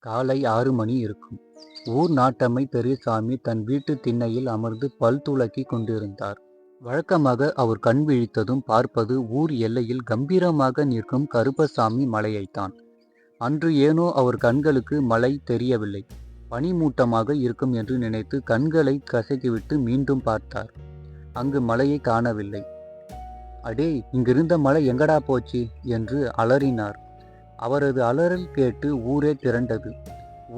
காலை 6 மணி இருக்கும். ஊர் நாட்டம்மை பெரியசாமி தன் வீட்டு திண்ணையில் அமர்ந்து பல் துலக்கிக் கொண்டிருந்தார். வழக்கமாக அவர் கண் விழித்ததும் பார்ப்பது ஊர் எல்லையில் கம்பீரமாக நிற்கும் கருப்பசாமி மலையைத்தான். அன்று ஏனோ அவர் கண்களுக்கு மலை தெரியவில்லை. பனிமூட்டமாக இருக்கும் என்று நினைத்து கண்களை கசக்கிவிட்டு மீண்டும் பார்த்தார். அங்கு மலையை காணவில்லை. அடே, இங்கிருந்த மலை எங்கடா போச்சு என்று அலறினார். அவரது அலறல் கேட்டு ஊரே திரண்டது.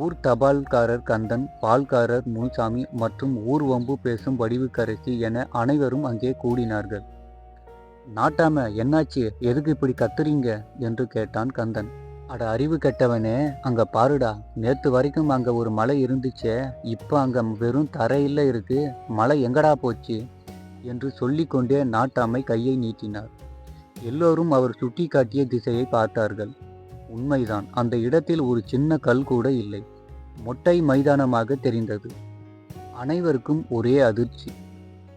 ஊர் தபால்காரர் கந்தன், பால்காரர் முனுசாமி மற்றும் ஊர் வம்பு பேசும் வடிவுக்கரசி என அனைவரும் அங்கே கூடினார்கள். நாட்டாம, என்னாச்சு? எதுக்கு இப்படி கத்துறீங்க என்று கேட்டான் கந்தன். அட அறிவு கெட்டவனே, அங்க பாருடா, நேத்து வரைக்கும் அங்க ஒரு மலை இருந்துச்சே, இப்ப அங்க வெறும் தரையில இருக்கு. மலை எங்கடா போச்சு என்று சொல்லிக்கொண்டே நாட்டாமை கையை நீட்டினார். எல்லோரும் அவர் சுட்டி காட்டிய திசையை பார்த்தார்கள். உண்மைதான், அந்த இடத்தில் ஒரு சின்ன கல் கூட இல்லை. மொட்டை மைதானமாக தெரிந்தது. அனைவருக்கும் ஒரே அதிர்ச்சி.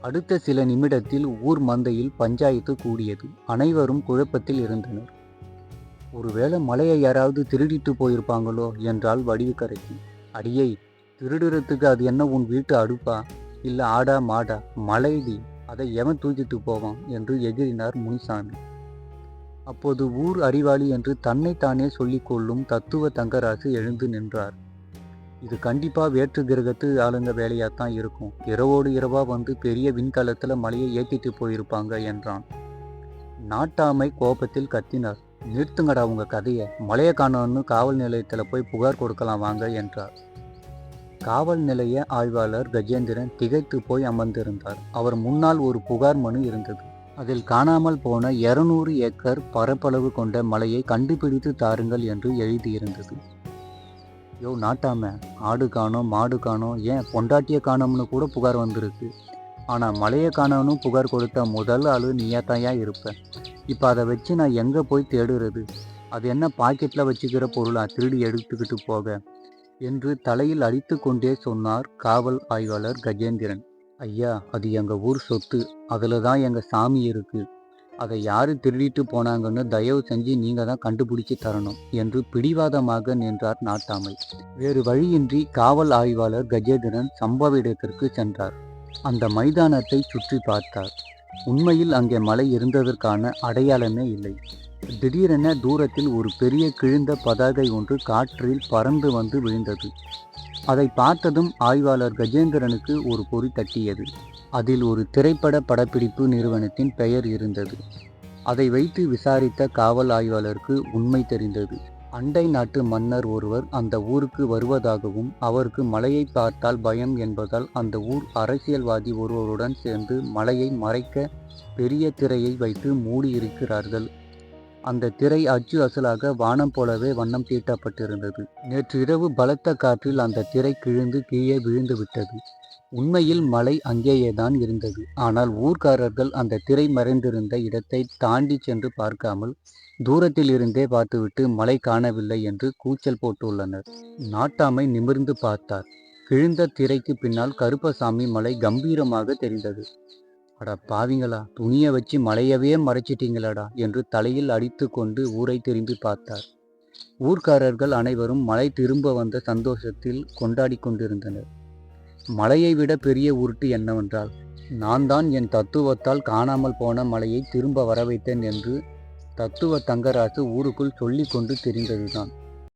அடுத்த சில நிமிடத்தில் ஊர் மந்தையில் பஞ்சாயத்து கூடியது. அனைவரும் குழப்பத்தில் இருந்தனர். ஒருவேளை மலையை யாராவது திருடிட்டு போயிருப்பாங்களோ என்றால் வடிவுக்கரைக்கு. அடியை, திருடுறதுக்கு அது என்ன உன் வீட்டு அடுப்பா? இல்ல ஆடா மாடா? மலைடி, அதை எவன் தூக்கிட்டு போவான் என்று எகிரினார் முனிசாமி. அப்போது ஊர் அறிவாளி என்று தன்னைத்தானே சொல்லிக் கொள்ளும் தத்துவ தங்கராசு எழுந்து நின்றார். இது கண்டிப்பா வேற்று கிரகத்து ஆளுங்க வேலையாத்தான் இருக்கும். இரவோடு இரவா வந்து பெரிய விண்கலத்துல மலையை ஏத்திட்டு போயிருப்பாங்க என்றான். நாட்டாமை கோபத்தில் கத்தினார். நிறுத்துங்கடா உங்க கதையை. மலையை காணோன்னு காவல் நிலையத்துல போய் புகார் கொடுக்கலாம் வாங்க என்றார். காவல் நிலைய ஆய்வாளர் கஜேந்திரன் திகைத்து போய் அமர்ந்திருந்தார். அவர் முன்னால் ஒரு புகார் மனு இருந்தது. அதில் காணாமல் போன 200 ஏக்கர் பரப்பளவு கொண்ட மலையை கண்டுபிடித்து தாருங்கள் என்று எழுதியிருந்தது. யோ நாட்டாம, ஆடு காணோம், மாடு காணோம், ஏன் பொண்டாட்டிய காணோம்னு கூட புகார் வந்திருக்கு. ஆனா மலையை காணோன்னு புகார் கொடுத்த முதல் ஆளு நீயாத்தாயா இருப்ப. இப்ப அதை வச்சு நான் எங்க போய் தேடுறது? அது என்ன பாக்கெட்ல வச்சுக்கிற பொருளா திருடி எடுத்துக்கிட்டு போக என்று தலையில் அடித்து கொண்டே சொன்னார் காவல் ஆய்வாளர் கஜேந்திரன். ஐயா, அது எங்க ஊர் சொத்து. அதுல தான் எங்க சாமி இருக்கு. அதை யாரு திருடிட்டு போனாங்கன்னு தயவு செஞ்சு நீங்க தான் கண்டுபிடிச்சு தரணும் என்று பிடிவாதமாக நின்றார் நாட்டாமை. வேறு வழியின்றி காவல் ஆய்வாளர் கஜேந்திரன் சம்பவ இடத்திற்கு சென்றார். அந்த மைதானத்தை சுற்றி பார்த்தார். உண்மையில் அங்கே மலை இருந்ததற்கான அடையாளமே இல்லை. திடீரென தூரத்தில் ஒரு பெரிய கிழிந்த பதாகை ஒன்று காற்றில் பறந்து வந்து விழுந்தது. அதை பார்த்ததும் ஆய்வாளர் கஜேந்திரனுக்கு ஒரு பொறி தட்டியது. அதில் ஒரு திரைப்பட படப்பிடிப்பு நிறுவனத்தின் பெயர் இருந்தது. அதை வைத்து விசாரித்த காவல் ஆய்வாளருக்கு உண்மை தெரிந்தது. அண்டை நாட்டு மன்னர் ஒருவர் அந்த ஊருக்கு வருவதாகவும் அவருக்கு மலையை பார்த்தால் பயம் என்பதால் அந்த ஊர் அரசியல்வாதி ஒருவருடன் சேர்ந்து மலையை மறைக்க பெரிய திரையை வைத்து மூடி இருக்கிறார்கள். அந்த திரை அச்சு அசலாக வானம் போலவே வண்ணம் தீட்டப்பட்டிருந்தது. நேற்று இரவு பலத்த காற்றில் அந்த திரை கிழிந்து கீழே விழுந்து விட்டது. உண்மையில் மலை அங்கேயேதான் இருந்தது. ஆனால் ஊர்க்காரர்கள் அந்த திரை மறைந்திருந்த இடத்தை தாண்டி சென்று பார்க்காமல் தூரத்தில் இருந்தே பார்த்துவிட்டு மலை காணவில்லை என்று கூச்சல் போட்டுள்ளனர். நாட்டாமை நிமிர்ந்து பார்த்தார். கிழிந்த திரைக்கு பின்னால் கருப்பசாமி மலை கம்பீரமாக தெரிந்தது. அட பாவிங்களா, துணியை வச்சு மலையவே மறைச்சிட்டீங்களடா என்று தலையில் அடித்து கொண்டு ஊரை திரும்பி பார்த்தார். ஊர்க்காரர்கள் அனைவரும் மலை திரும்ப வந்த சந்தோஷத்தில் கொண்டாடி கொண்டிருந்தனர். மலையை விட பெரிய உருட்டு என்னவென்றால், நான் தான் என் தத்துவத்தால் காணாமல் போன மலையை திரும்ப வரவைத்தேன் என்று தத்துவ தங்கராசு ஊருக்குள் சொல்லி கொண்டு தெரிந்ததுதான்.